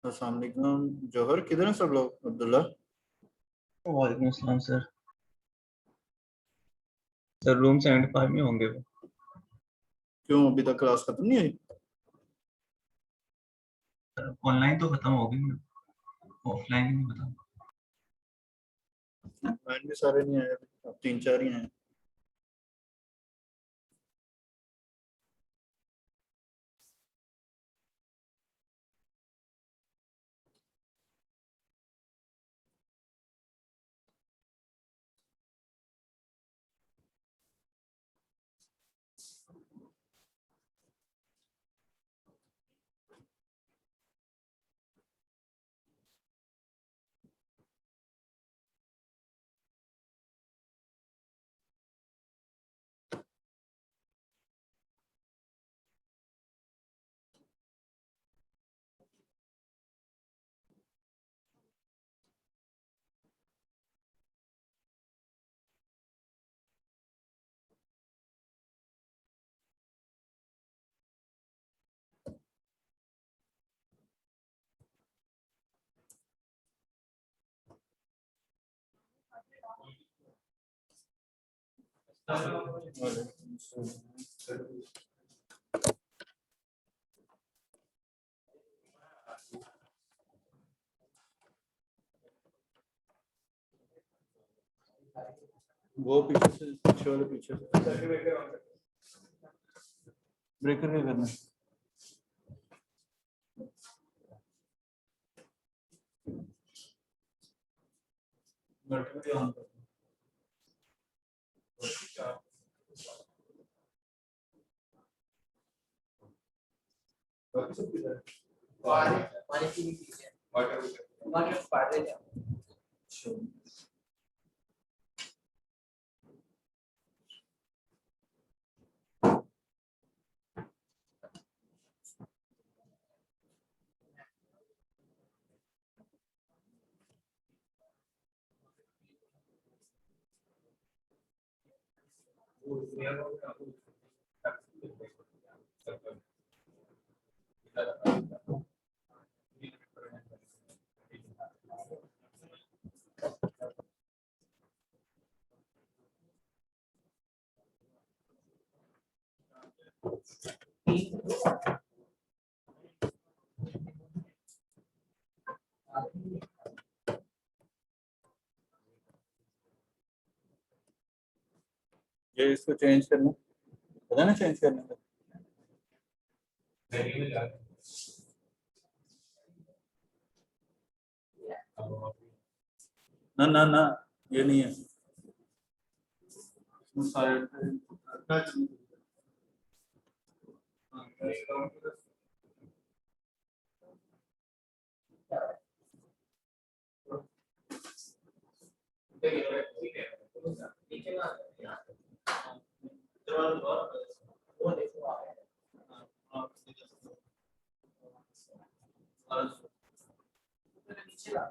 अस्सलाम वालेकुम जौहर, किधर हैं सब लोग? अब्दुल्ला। वालेकुम अस्सलाम सर। सर रूम 75 में होंगे वो। क्यों अभी तक क्लास खत्म नहीं हुई? सर ऑनलाइन तो खत्म हो गई, ऑफलाइन नहीं पता। मैंने भी सारे नहीं आए, अब 3-4 ही आए। वालेकुम अस्सलाम। वो पीछे से, पीछे वाले पीछे से ब्रेकर क्या करना है? बैटरी ऑन कर। बाकी सब किधर है? पानी की भी पीछे वाटर पार ले जाओ। अच्छा। ये इसको चेंज करना, पता ना चेंज करने का। ना ना ना, ये नहीं है। इसमें साइड टच। नीचे ना वो देखो आ गया। नीचे ला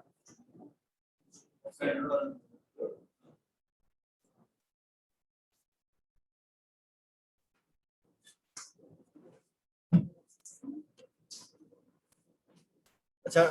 अच्छा,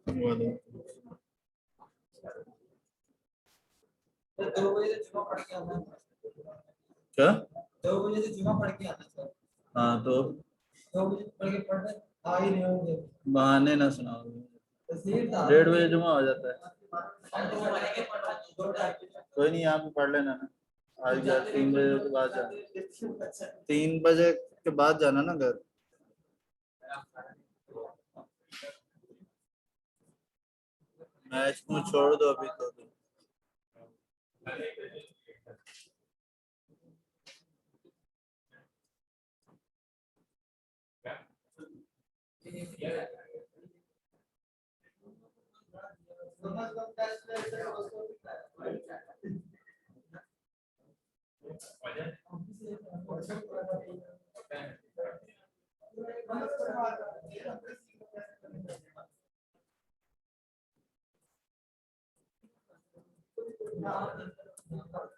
सर 2 बजे से जुमा पढ़ के आना है। क्या? 2 बजे से जुमा पढ़ के आना सर। हाँ तो 2 बजे पढ़ के पढ़ रहे आ ही नहीं होंगे। बहाने ना सुनाओ। तस्वीर था 1:30 बजे जुमा हो जाता है। है। कोई नहीं, यहाँ पे पढ़ लेना ना। आज यार 3 बजे के बाद जाना, 3 बजे के बाद जाना ना घर। मैच को छोड़ दो अभी तो।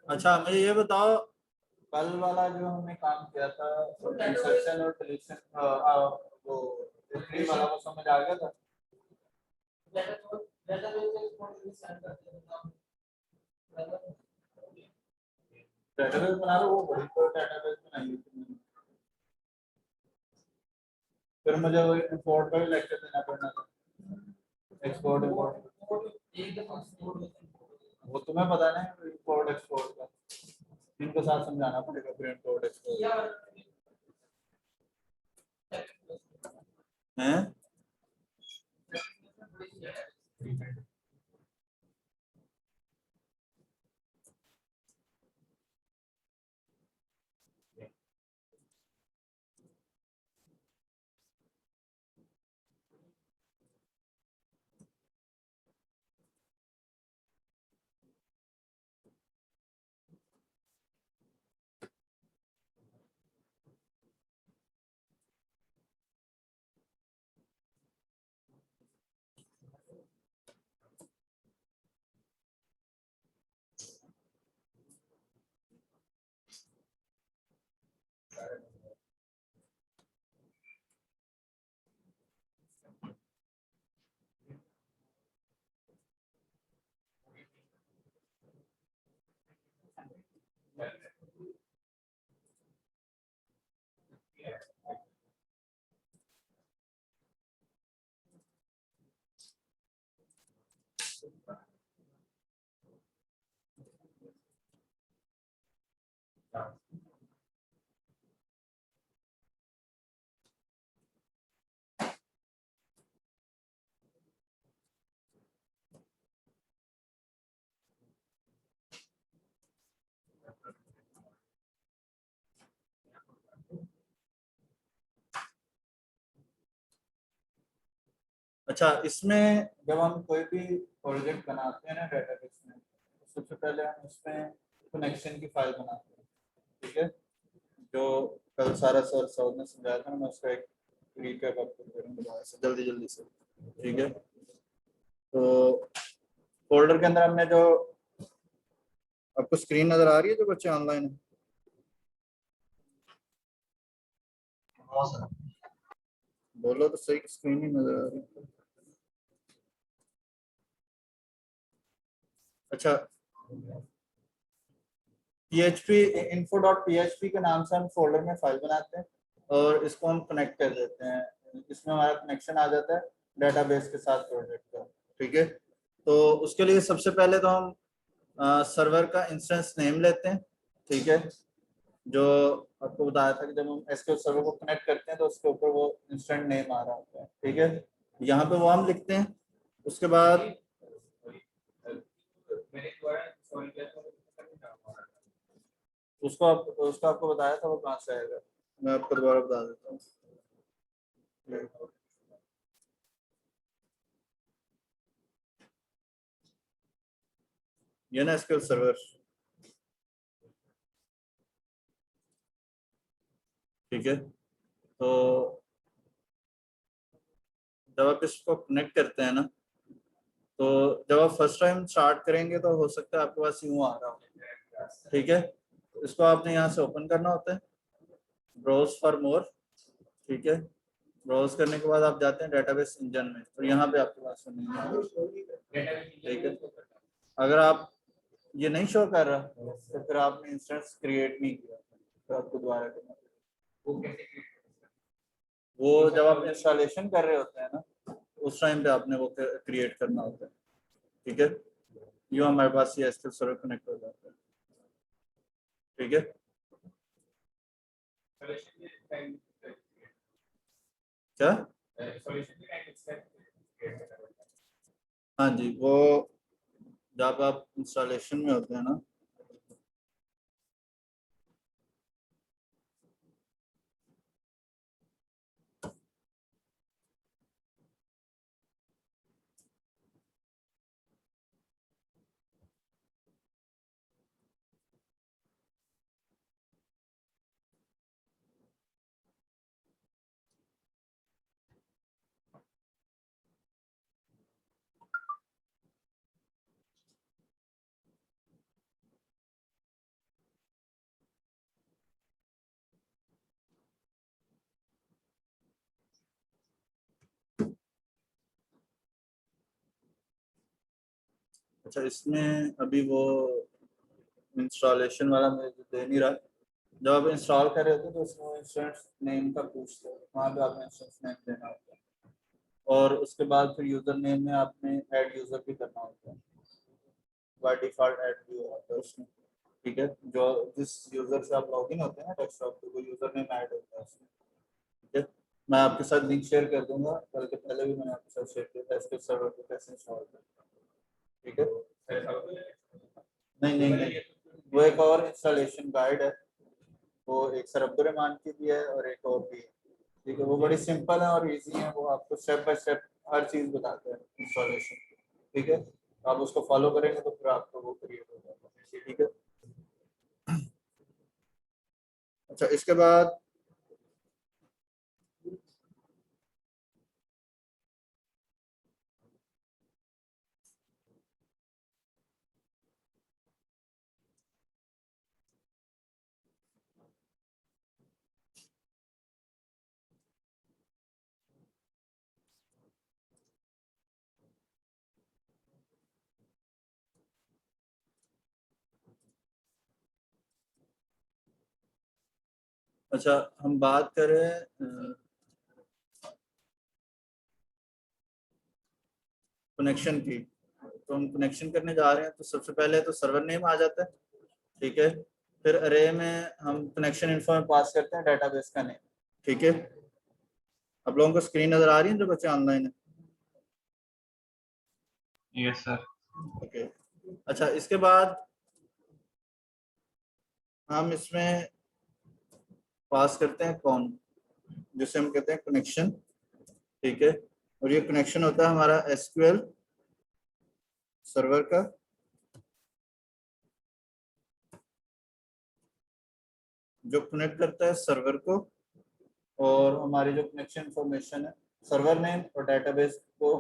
अच्छा मुझे ये बताओ, कल वाला जो हमने काम किया था इंसर्शन और डिलीशन, वो रिट्रीव वाला, वो समझ आ गया था? डेटाबेस बना लो, वो बड़ी तो डेटाबेस बनाई है तुमने। फिर मुझे वो इंपोर्ट का भी लेक्चर देना पड़ना था, एक्सपोर्ट इंपोर्ट। वो तुम्हें पता नहीं, इंपोर्ट एक्सपोर्ट का इनको साथ समझाना पड़ेगा, फिर इंपोर्ट एक्सपोर्ट हैं। अच्छा, इसमें जब हम कोई भी प्रोजेक्ट बनाते हैं ना डेटाबेस में, तो सबसे पहले हम उसमें कनेक्शन की फाइल बनाते हैं, ठीक है? जो कल सारा सर ने समझाया था ना, मैं उसका एक रिकैप आपको करूँगा जल्दी जल्दी से, ठीक है? तो फोल्डर के अंदर हमने जो, आपको स्क्रीन नजर आ रही है जो बच्चे ऑनलाइन है? हाँ सर। बोलो तो सही, स्क्रीन ही नजर आ रही है। अच्छा, PHP info.php के नाम से हम फोल्डर में फाइल बनाते हैं और इसको हम कनेक्ट कर देते हैं। इसमें हमारा कनेक्शन आ जाता है डेटाबेस के साथ प्रोजेक्ट का, ठीक है? तो उसके लिए सबसे पहले तो हम सर्वर का इंस्टेंस नेम लेते हैं, ठीक है? जो आपको बताया था कि जब हम SQL सर्वर को कनेक्ट करते हैं तो उसके ऊपर वो इंस्टेंट नेम आ रहा होता है, ठीक है? यहाँ पे वो हम लिखते हैं। उसके बाद उसको आपको बताया था, वो कहाँ से आएगा, मैं आपको दोबारा बता देता हूँ। ये ना SQL सर्वर, ठीक है? तो जब आप इसको कनेक्ट करते हैं ना, तो जब आप फर्स्ट टाइम स्टार्ट करेंगे तो हो सकता है आपके पास यूं आ रहा हो, ठीक है? इसको आपने यहाँ से ओपन करना होता है, ब्राउज फॉर मोर, ठीक है? ब्राउज करने के बाद आप जाते हैं डेटाबेस इंजन में, तो यहाँ पे आपके पास नहीं है, ठीक है। अगर आप ये नहीं शो कर रहा तो फिर आपने इंस्टेंस क्रिएट नहीं किया, तो आपको दोबारा करना पड़ेगा। वो जब आप इंस्टॉलेशन कर रहे होते हैं ना, उस टाइम पे आपने वो क्रिएट करना होता है, ठीक है। यूँ हमारे पास ये एसक्यूएल सर्वर कनेक्ट हो जाता है, ठीक है। क्या? हाँ जी, वो जब आप इंस्टॉलेशन में होते हैं ना, अच्छा इसमें अभी वो इंस्टॉलेशन वाला मुझे दे नहीं रहा। जब आप इंस्टॉल कर रहे होते हैं तो उसमें इंस्टेंस नेम का पूछते हैं, वहाँ पे आपने इंस्टेंस नेम देना होता है, और उसके बाद फिर यूजर नेम में आपने ऐड यूजर भी करना होता है, बाय डिफॉल्ट ऐड भी होता है उसमें, ठीक है। जो जिस यूजर से आप लॉगिन होते हैं ना डेस्कटॉप पे, वो यूजर नेम ऐड होता है उसमें, ठीक है। मैं आपके साथ लिंक शेयर कर दूंगा, कल के पहले भी मैंने आपके साथ शेयर किया था एसक्यूएल सर्वर को कैसे इंस्टॉल करना, ठीक है। नहीं नहीं नहीं, वो एक और इंस्टॉलेशन गाइड है, वो एक सर अब्दुर्रहमान की भी है और एक और भी है, ठीक है। वो बड़ी सिंपल है और इजी है, वो आपको स्टेप बाय स्टेप हर चीज़ बताते हैं इंस्टॉलेशन, ठीक है। आप उसको फॉलो करेंगे तो फिर आपको वो क्रिएट हो जाएगा, ठीक है। अच्छा इसके बाद अच्छा हम बात करें कनेक्शन की, तो हम कनेक्शन करने जा रहे हैं, तो सबसे पहले तो सर्वर नेम आ जाता है, ठीक है। फिर अरे में हम कनेक्शन इन्फो में पास करते हैं डेटाबेस का नेम, ठीक है। आप लोगों को स्क्रीन नजर आ रही है जो बच्चे ऑनलाइन है? Yes sir. ओके। अच्छा इसके बाद हम इसमें पास करते हैं कौन, जिसे हम कहते हैं कनेक्शन, ठीक है। और ये कनेक्शन होता है हमारा एसक्यूएल सर्वर का, जो कनेक्ट करता है सर्वर को, और हमारी जो कनेक्शन इंफॉर्मेशन है सर्वर नेम और डेटाबेस को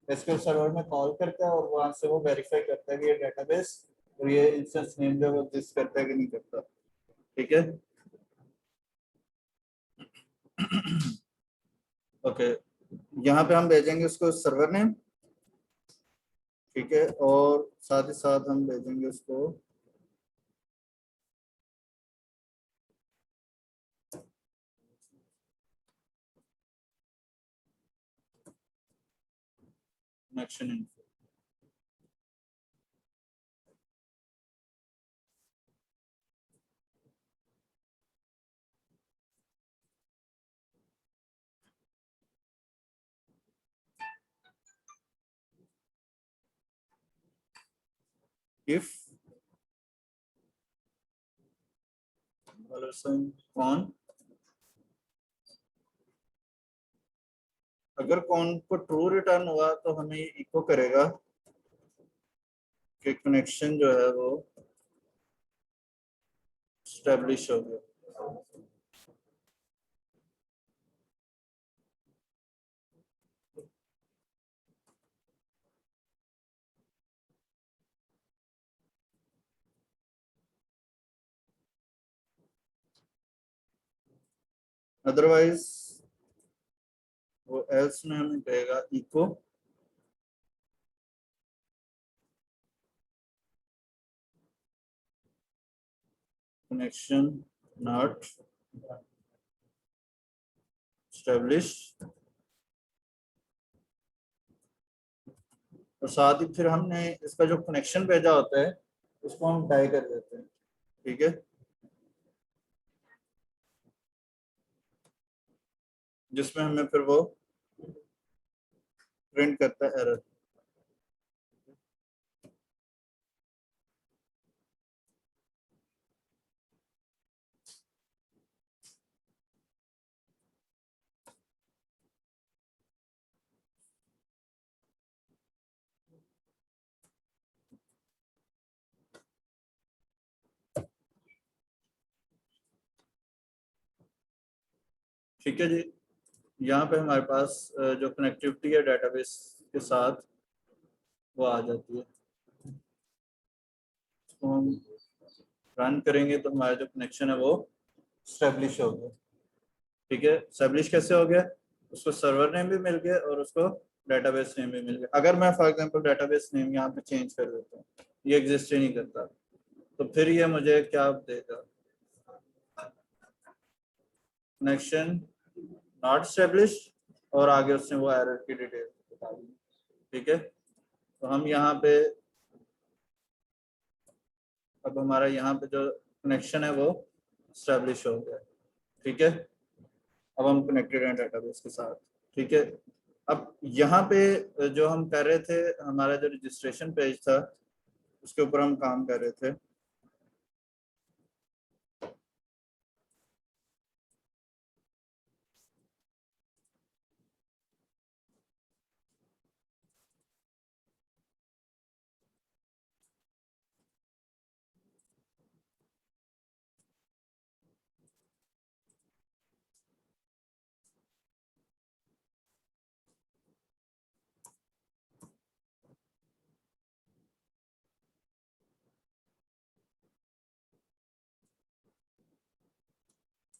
एसक्यूएल सर्वर में कॉल करता है, और वहां से वो वेरीफाई करता है कि ये डेटाबेस और ये इंस्टेंस नेम जो वो एग्जिस्ट करता है कि नहीं करता, ठीक है। ओके, यहाँ पे हम भेजेंगे उसको सर्वर नेम, ठीक है, और साथ ही साथ हम भेजेंगे उसको कनेक्शन इन्फो। इफ कौन, अगर कौन को ट्रू रिटर्न हुआ तो हमें इको करेगा कि कनेक्शन जो है वो स्टेब्लिश हो गया। अदरवाइज वो एल्स में हमें कहेगा इको connection not established, और साथ ही फिर हमने इसका जो कनेक्शन भेजा होता है उसको हम डाई कर देते हैं, ठीक है। जिसमें हमें फिर वो प्रिंट करता है एरर। ठीक है जी, यहाँ पे हमारे पास जो कनेक्टिविटी है डेटाबेस के साथ वो आ जाती है। तो हम रन करेंगे तो हमारा जो कनेक्शन है वो स्टेब्लिश हो गया, ठीक है। स्टेब्लिश कैसे हो गया? उसको सर्वर नेम भी मिल गया और उसको डेटाबेस नेम भी मिल गया। अगर मैं फॉर एग्जांपल डेटाबेस नेम यहाँ पे चेंज कर देता हूँ, ये एग्जिस्ट ही नहीं करता, तो फिर ये मुझे क्या देगा? कनेक्शन नॉट स्टेब्लिश, और आगे उसने वो एरर की डिटेल बता दी, ठीक है। तो हम यहाँ पे अब हमारा यहाँ पे जो कनेक्शन है वो स्टेब्लिश हो गया, ठीक है। अब हम कनेक्टेड हैं डेटाबेस के साथ, ठीक है। अब यहाँ पे जो हम कर रहे थे, हमारा जो रजिस्ट्रेशन पेज था उसके ऊपर हम काम कर रहे थे।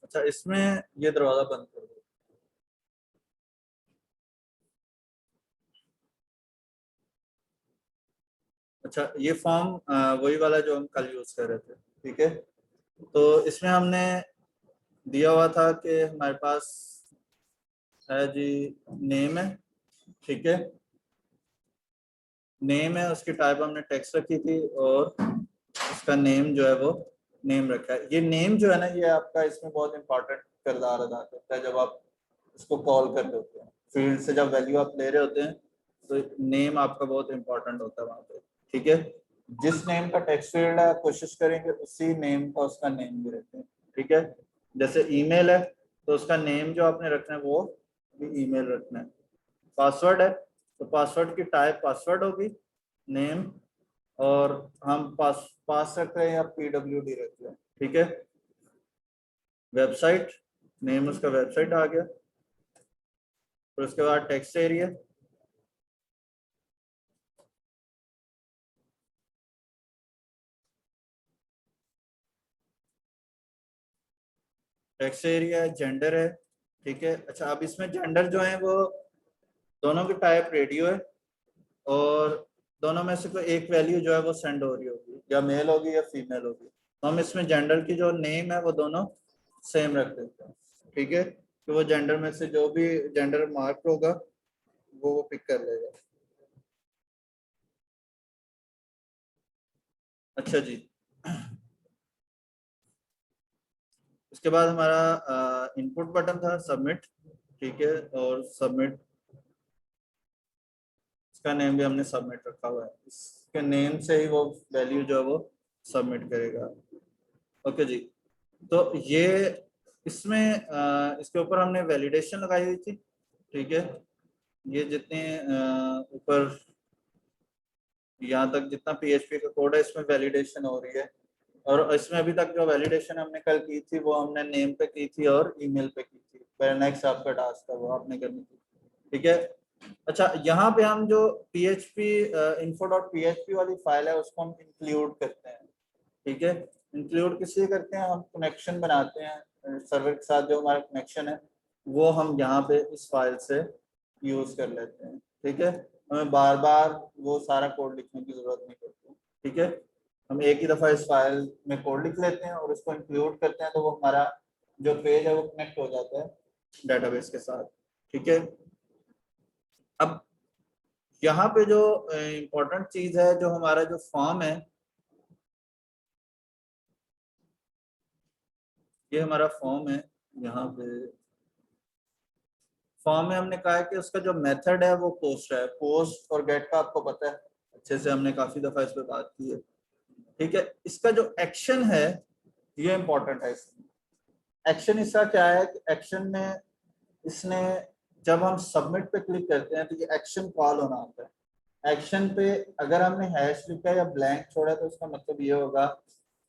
अच्छा, इसमें ये दरवाजा बंद कर दो। अच्छा, ये फॉर्म वही वाला जो हम कल यूज कर रहे थे, ठीक है। तो इसमें हमने दिया हुआ था कि हमारे पास है जी नेम है, ठीक है। नेम है, उसकी टाइप हमने टेक्स्ट रखी थी और उसका नेम जो है वो नेम रखा है। ये नेम जो है ना, ये आपका इसमें बहुत इंपॉर्टेंट किरदार अदा करता है। जब आप इसको कॉल कर रहे होते हैं, फील्ड से जब वैल्यू आप ले रहे होते हैं, तो नेम आपका बहुत इंपॉर्टेंट होता है वहाँ पे, ठीक है। जिस नेम का टेक्स्ट फील्ड है कोशिश करेंगे उसी नेम का उसका नेम भी रखें, ठीक है। जैसे ईमेल है तो उसका नेम जो आपने रखना है वो भी ईमेल रखना है। पासवर्ड है तो पासवर्ड की टाइप पासवर्ड होगी, नेम, और हम पास रख रहे हैं या PWD रख रहे हैं, ठीक है। वेबसाइट, नेम उसका वेबसाइट आ गया। फिर उसके बाद टेक्स्ट एरिया, टेक्स्ट एरिया है, जेंडर है, ठीक है। अच्छा, अब इसमें जेंडर जो है वो दोनों की टाइप रेडियो है, और दोनों में से कोई एक वैल्यू जो है वो सेंड हो रही होगी, या मेल होगी या फीमेल होगी। तो हम इसमें जेंडर की जो नेम है वो दोनों सेम रख देते हैं, ठीक है। तो वो जेंडर में से जो भी जेंडर मार्क होगा वो पिक कर लेगा। अच्छा जी, उसके बाद हमारा इनपुट बटन था सबमिट, ठीक है। और सबमिट, इसका नेम भी हमने सबमिट रखा हुआ है, इसके नेम से ही वो वैल्यू जो है वो सबमिट करेगा। ओके जी, तो ये इसमें इसके ऊपर हमने वैलिडेशन लगाई हुई थी, ठीक है। ये जितने ऊपर यहाँ तक जितना PHP का कोड है इसमें वैलिडेशन हो रही है, और इसमें अभी तक जो वैलिडेशन हमने कल की थी वो हमने नेम पे की थी और ईमेल पे की थी। फिर नेक्स्ट आपका टास्क था वो आपने करनी थी, ठीक है। अच्छा, यहाँ पे हम जो PHP info.php वाली फाइल है उसको हम इंक्लूड करते हैं, ठीक है। इंक्लूड किस लिए करते हैं? हम कनेक्शन बनाते हैं सर्वर के साथ, जो हमारा कनेक्शन है वो हम यहाँ पे इस फाइल से यूज कर लेते हैं। ठीक है, हमें बार बार वो सारा कोड लिखने की जरूरत नहीं पड़ती। ठीक है, हम एक ही दफा इस फाइल में कोड लिख लेते हैं और उसको इंक्लूड करते हैं, तो वो हमारा जो पेज है वो कनेक्ट हो जाता है डेटाबेस के साथ। ठीक है, अब यहाँ पे जो इम्पोर्टेंट चीज है, जो हमारा जो फॉर्म है, ये हमारा फॉर्म है। यहाँ पे फॉर्म में हमने कहा है कि उसका जो मेथड है वो पोस्ट है। पोस्ट और गेट का आपको पता है अच्छे से, हमने काफी दफा इस पे बात की है। ठीक है, इसका जो एक्शन है ये इंपॉर्टेंट है। एक्शन इसका क्या है कि एक्शन में इसने, जब हम सबमिट पे क्लिक करते हैं तो ये एक्शन कॉल होना होता है। एक्शन पे अगर हमने हैश लिखा या ब्लैंक छोड़ा तो उसका मतलब ये होगा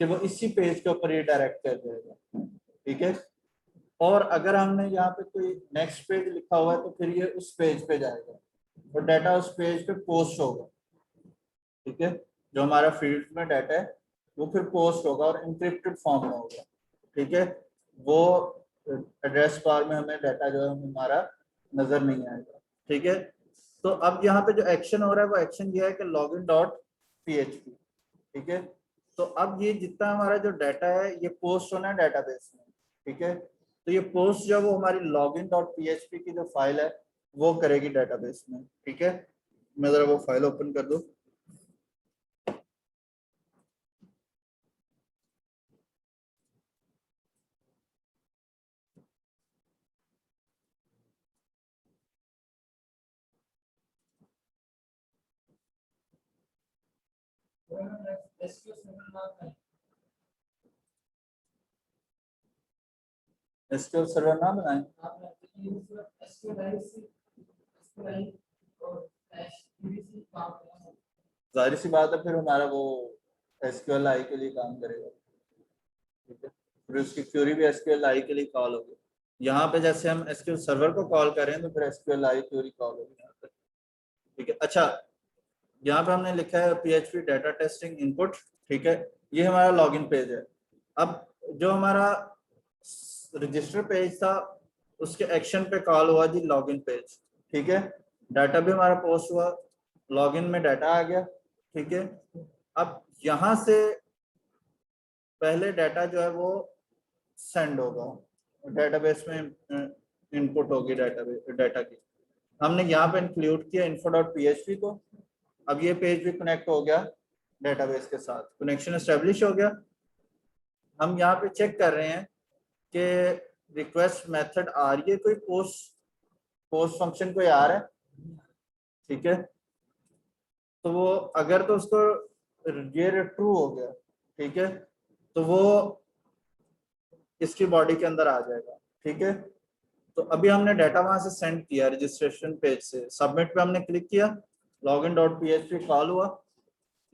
कि वो इसी पेज के ऊपर ये डायरेक्ट कर देगा। ठीक है, और अगर हमने यहाँ पे कोई नेक्स्ट पेज लिखा हुआ है तो फिर ये उस पेज पे जाएगा और डाटा उस पेज पे पोस्ट होगा। ठीक है, जो हमारा फील्ड में डाटा है वो फिर पोस्ट होगा और इंक्रिप्टेड फॉर्म में होगा। ठीक है, वो एड्रेस बार में हमें डाटा जो है हमारा नजर नहीं आएगा। ठीक है, तो अब यहाँ पे जो एक्शन हो रहा है वो एक्शन ये है कि लॉगिन डॉट php। ठीक है, तो अब ये जितना हमारा जो डाटा है ये पोस्ट होना है डाटाबेस में। ठीक है, तो ये पोस्ट जो वो हमारी लॉगिन डॉट php की जो फाइल है वो करेगी डाटाबेस में। ठीक है, मैं जरा वो फाइल ओपन कर दूं। एसक्यूएल सर्वर ना बनाएं, जाहिर सी बात है फिर हमारा वो एसक्यूएल आई के लिए काम करेगा। ठीक है, फिर उसकी क्वेरी भी एसक्यूएल आई के लिए कॉल होगी। यहाँ पे जैसे हम एसक्यूएल सर्वर को कॉल करें तो फिर एसक्यूएल आई क्वेरी कॉल होगी यहाँ पे। ठीक है, अच्छा यहाँ पे हमने लिखा है PHP डाटा टेस्टिंग इनपुट। ठीक है, ये हमारा लॉगिन पेज है। अब जो हमारा रजिस्टर पेज था उसके एक्शन पे कॉल हुआ जी लॉगिन पेज। ठीक है, डाटा भी हमारा पोस्ट हुआ, लॉगिन में डाटा आ गया। ठीक है, अब यहाँ से पहले डाटा जो है वो सेंड होगा, डेटाबेस में इनपुट होगी डाटा की। हमने यहाँ पे इंक्लूड किया info.php को। अब ये पेज भी कनेक्ट हो गया डेटाबेस के साथ, कनेक्शन एस्टेब्लिश हो गया। हम यहाँ पे चेक कर रहे हैं कि रिक्वेस्ट मेथड आ रही है, कोई पोस्ट फंक्शन कोई आ रहा है। ठीक है, तो वो अगर तो उसको ये ट्रू हो गया, ठीक है, तो वो इसकी बॉडी के अंदर आ जाएगा। ठीक है, तो अभी हमने डाटा वहां से सेंड किया रजिस्ट्रेशन पेज से, सबमिट पे हमने क्लिक किया, लॉगिन डॉट php कॉल हुआ,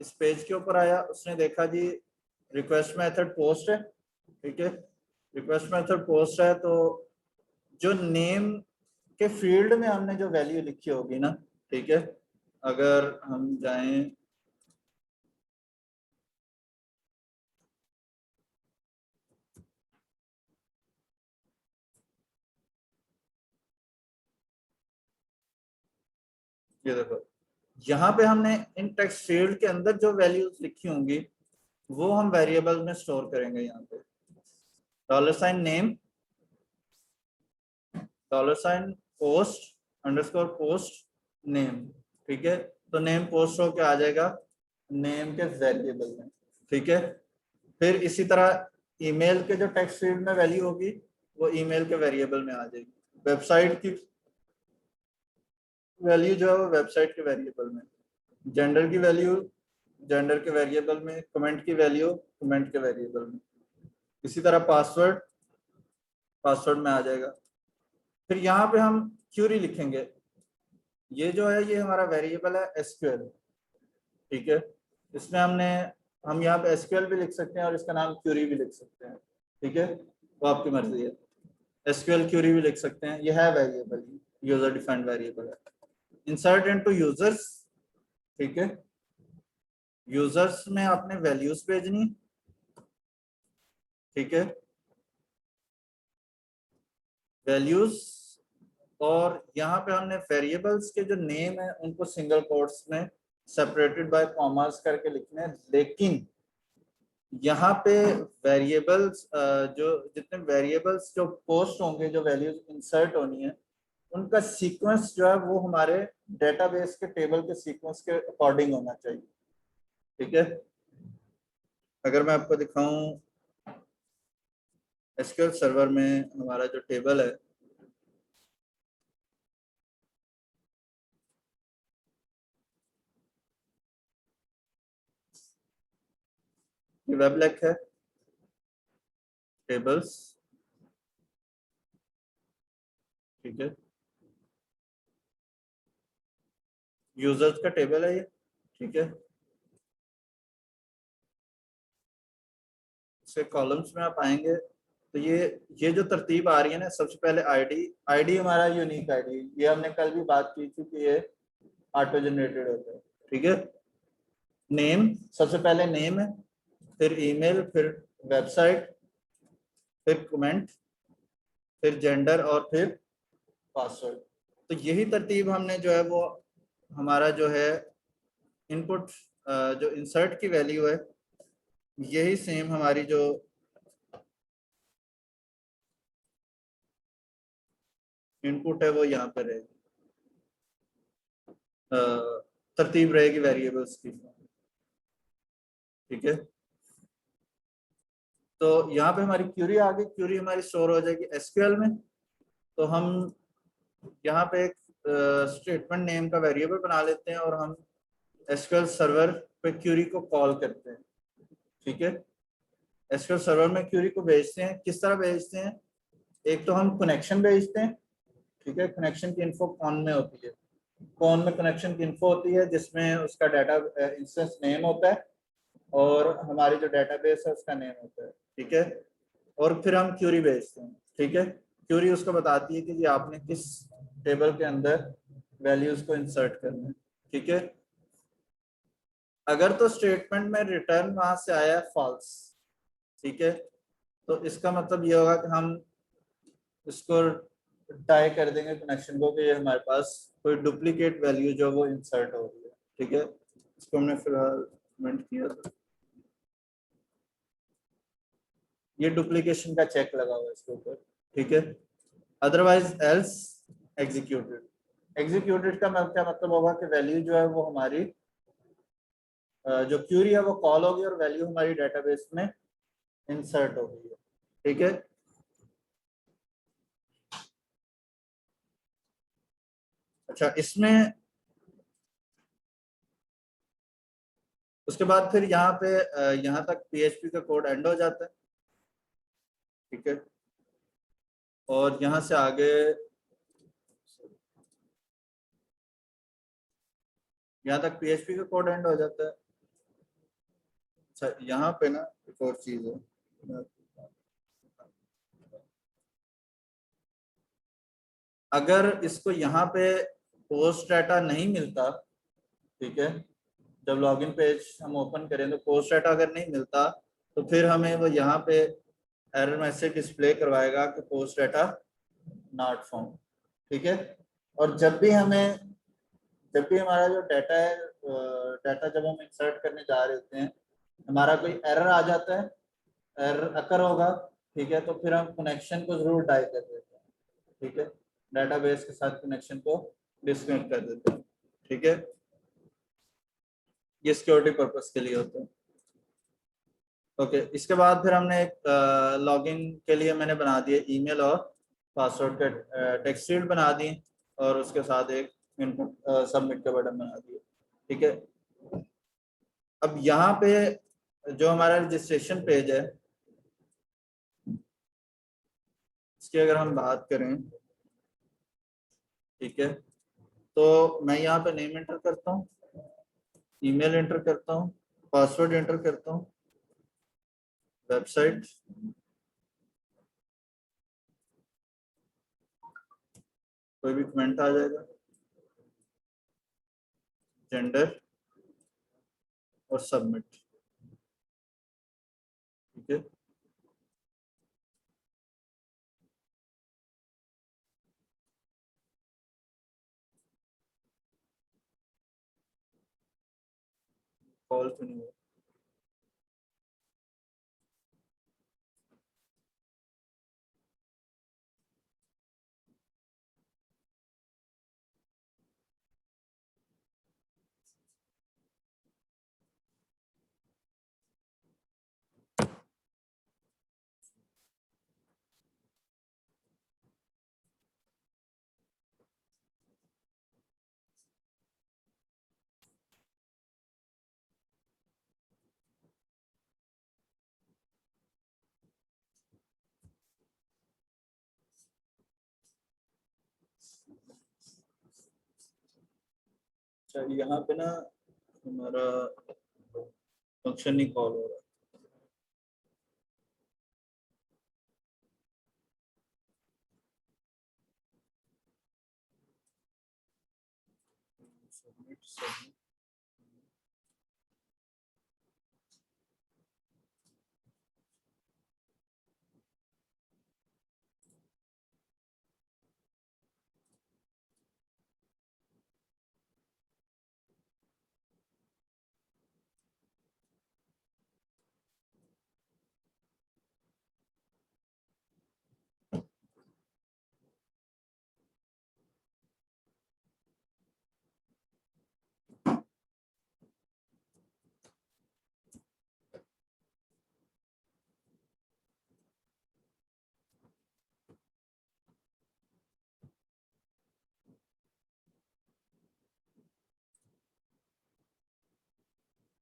इस पेज के ऊपर आया, उसने देखा जी रिक्वेस्ट मेथड पोस्ट है। ठीक है, रिक्वेस्ट मेथड पोस्ट है, तो जो नेम के फील्ड में हमने जो वैल्यू लिखी होगी ना, ठीक है, अगर हम जाएं ये देखो, यहाँ पे हमने इन टेक्स्ट फील्ड के अंदर जो वैल्यूज लिखी होंगी वो हम वेरिएबल में स्टोर करेंगे। यहाँ पे $name $post underscore post name. ठीक है, तो नेम पोस्ट होके आ जाएगा नेम के वेरिएबल में। ठीक है, फिर इसी तरह ईमेल के जो टेक्स्ट फील्ड में वैल्यू होगी वो ईमेल के वेरिएबल में आ जाएगी। वेबसाइट की वैल्यू जो है वो वेबसाइट के वेरिएबल में, जेंडर की वैल्यू जेंडर के वेरिएबल में, कमेंट की वैल्यू कमेंट के वेरिएबल में। इसी तरह पासवर्ड में आ जाएगा। फिर यहाँ पे हम क्यूरी लिखेंगे। ये जो है ये हमारा वेरिएबल है एसक्यूएल। ठीक है, इसमें हम यहाँ पे एसक्यूएल भी लिख सकते हैं और इसका नाम क्यूरी भी लिख सकते हैं। ठीक है, वो आपकी मर्जी है, एसक्यूएल क्यूरी भी लिख सकते हैं। ये है वेरिएबल, यूजर डिफाइंड वेरिएबल है। Insert into users. ठीक है, यूजर्स में आपने वैल्यूज भेजनी। ठीक है, वैल्यूज और यहाँ पे हमने वेरिएबल्स के जो नेम है उनको सिंगल कोट्स में सेपरेटेड बाय कॉमास करके लिखने हैं, लेकिन यहाँ पे वेरिएबल्स जो जितने वेरिएबल्स जो पोस्ट होंगे, जो वैल्यूज इंसर्ट होनी है, उनका सीक्वेंस जो है वो हमारे डेटाबेस के टेबल के सीक्वेंस के अकॉर्डिंग होना चाहिए। ठीक है, अगर मैं आपको दिखाऊं एसक्यूएल सर्वर में हमारा जो टेबल है, ये वेबलेक है, टेबल्स, ठीक है, यूजर्स का टेबल है ये, ठीक है। इसके कॉलम्स में आप आएंगे तो ये जो तरतीब आ रही है ना, सबसे पहले आईडी हमारा यूनिक आईडी, ये हमने कल भी बात की थी कि ये ऑटो जनरेटेड होता है, ठीक है। नेम, सबसे पहले नेम है, फिर ईमेल, फिर वेबसाइट, फिर कमेंट, फिर जेंडर और फिर पासवर्ड। तो यही तरतीब हमने जो है वो हमारा जो है इनपुट जो इंसर्ट की वैल्यू है, यही सेम हमारी जो इनपुट है वो यहाँ पर रहेगी, तरतीब रहेगी वेरिएबल्स की, ठीक है। तो यहाँ पे हमारी क्यूरी आ गई, क्यूरी हमारी स्टोर हो जाएगी एसक्यूएल में। तो हम यहाँ पे एक स्टेटमेंट नेम का वेरिएबल बना लेते हैं और हम एसक्यूएल सर्वर पे क्यूरी को कॉल करते हैं, ठीक है। एसक्यूएल सर्वर में क्यूरी को भेजते हैं, किस तरह भेजते हैं, एक तो हम कनेक्शन भेजते हैं, ठीक है। कनेक्शन की इन्फो कौन में होती है, कौन में कनेक्शन की इन्फो होती है जिसमें उसका डाटा इंस्टेंस नेम होता है और हमारी जो डेटाबेस है उसका नेम होता है, ठीक है। और फिर हम क्यूरी भेजते हैं, ठीक है। क्यूरी उसको बताती है कि जी आपने किस टेबल के अंदर वैल्यूज को इंसर्ट करना है, ठीक है। अगर तो स्टेटमेंट में रिटर्न वहां से आया है फॉल्स, ठीक है, तो इसका मतलब ये होगा कि हम इसको टाई कर देंगे कनेक्शन को कि ये हमारे पास कोई डुप्लीकेट वैल्यू जो वो इंसर्ट हो रही है, ठीक है। इसको हमने फिलहाल कमेंट किया था, ये डुप्लीकेशन का चेक लगा हुआ है इसके ऊपर, ठीक है। अदरवाइज एल्स एग्जीक्यूटेड, एग्जीक्यूटेड का क्या मतलब होगा कि वैल्यू जो है वो हमारी जो क्यूरी है वो कॉल होगी और वैल्यू हमारी डेटाबेस में इंसर्ट हो गई है, ठीक है। अच्छा, इसमें उसके बाद फिर यहाँ पे यहाँ तक पीएचपी का कोड एंड हो जाता है, ठीक है। और यहाँ से आगे यहाँ तक पीएचपी का कोड एंड हो जाता है। अच्छा, यहाँ पे ना एक और चीज है, अगर इसको यहाँ पे पोस्ट डाटा नहीं मिलता, ठीक है, जब लॉगिन पेज हम ओपन करें तो पोस्ट डाटा अगर नहीं मिलता तो फिर हमें वो यहाँ पे एरर मैसेज डिस्प्ले करवाएगा कि पोस्ट डाटा नॉट फाउंड, ठीक है। और जब भी हमारा जो डाटा है, डाटा जब हम इंसर्ट करने जा रहे होते हैं, हमारा कोई एरर आ जाता है, एरर अकर होगा, ठीक है, तो फिर हम कनेक्शन को जरूर डाई कर देते हैं, ठीक है, डेटाबेस के साथ कनेक्शन को डिस्कनेक्ट कर देते हैं, ठीक है। ये सिक्योरिटी पर्पस के लिए होता है। ओके, इसके बाद फिर हमने एक लॉगिन के लिए मैंने बना दिया ईमेल और पासवर्ड का टेक्स्ट फील्ड बना दी और उसके साथ एक इनपुट सबमिट का बटन बना दिया, ठीक है। अब यहाँ पे जो हमारा रजिस्ट्रेशन पेज है, इसकी अगर हम बात करें, ठीक है, तो मैं यहाँ पे नेम एंटर करता हूँ, ईमेल एंटर करता हूँ, पासवर्ड एंटर करता हूँ, वेबसाइट, कोई भी कमेंट आ जाएगा, जेंडर और सबमिट, ठीक है। कॉल तो नहीं हुआ। अच्छा, यहाँ पे ना हमारा फंक्शन नहीं कॉल हो रहा। Submit submit.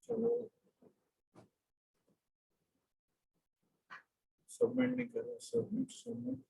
चलो सबमिट नहीं कर रहा। Submit submit.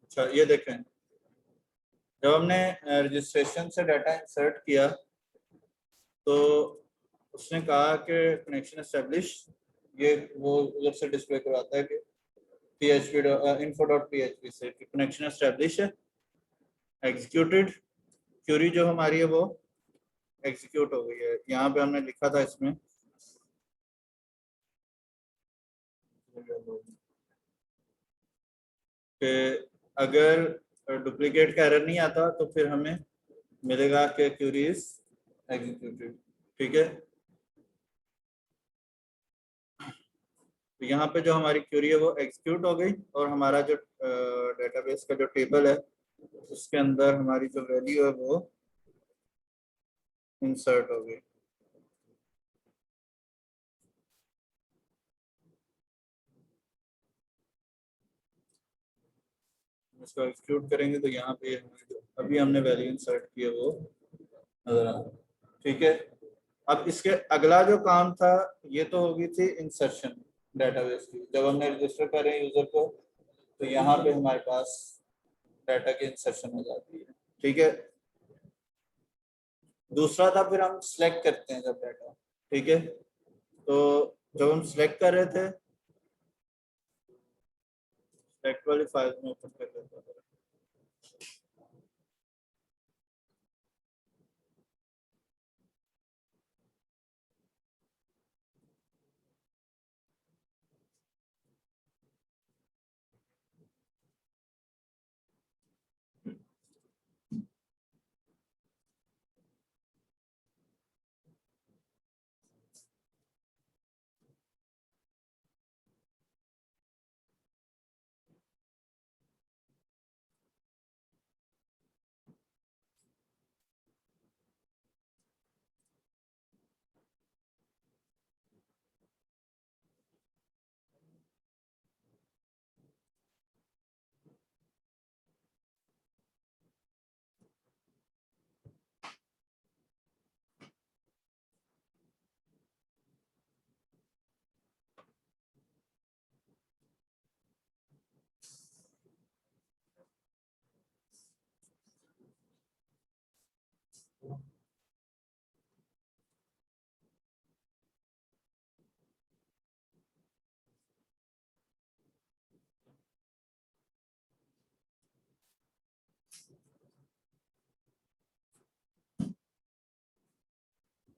अच्छा, ये देखें, जब हमने रजिस्ट्रेशन से डाटा इंसर्ट किया तो उसने कहा कि कनेक्शन एस्टेब्लिश, ये वो उधर से डिस्प्ले करवाता है कि php info.php से कनेक्शन एस्टेब्लिश है, एग्जीक्यूटेड, क्यूरी जो हमारी है वो एग्जीक्यूट हो गई है। यहाँ पे हमने लिखा था इसमें कि अगर डुप्लीकेट का एरर नहीं आता तो फिर हमें मिलेगा कि क्यूरी इज एग्जीक्यूटेड। ठीक है, तो यहाँ पे जो हमारी क्यूरी है वो एग्जीक्यूट हो गई और हमारा जो डेटाबेस का जो टेबल है उसके अंदर हमारी जो वैल्यू है वो इंसर्ट हो गई। इसको एग्जीक्यूट करेंगे तो यहाँ पे अभी हमने वैल्यू इंसर्ट की है वो नजर आ रहा है, ठीक है। अब इसके अगला जो काम था ये तो होगी थी इंसर्शन डेटाबेस की, जब हमने रजिस्टर करें यूजर को तो यहाँ पे हमारे पास डाटा की इंसर्शन हो जाती है, ठीक है। दूसरा था फिर हम सिलेक्ट करते हैं जब डाटा, ठीक है। तो जब हम सिलेक्ट कर रहे थे, सिलेक्ट वाली फाइल में ओपन कर लेते हैं।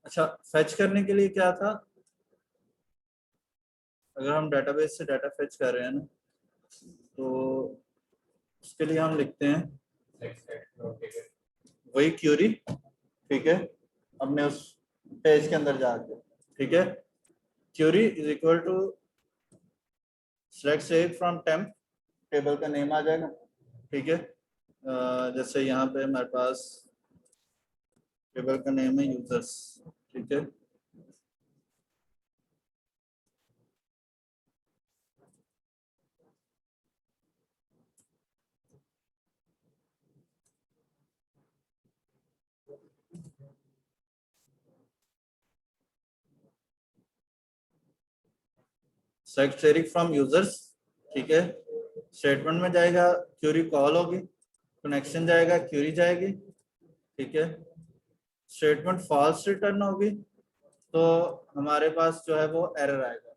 अच्छा, फेच करने के लिए क्या था, अगर हम डेटाबेस से डाटा फेच कर रहे हैं ना तो उसके लिए हम लिखते हैं वही क्यूरी, ठीक है। हमने उस पेज के अंदर जाके, ठीक है, query is equal to select save from temp, table का नेम आ जाएगा, ठीक है। जैसे यहाँ पे हमारे पास टेबल का नेम है यूजर्स, ठीक है। सेलेक्ट क्वेरी फ्रॉम यूजर्स, ठीक है। स्टेटमेंट में जाएगा, क्यूरी कॉल होगी, कनेक्शन जाएगा, क्यूरी जाएगी, ठीक है। स्टेटमेंट फॉल्स रिटर्न होगी तो हमारे पास जो है वो एरर आएगा,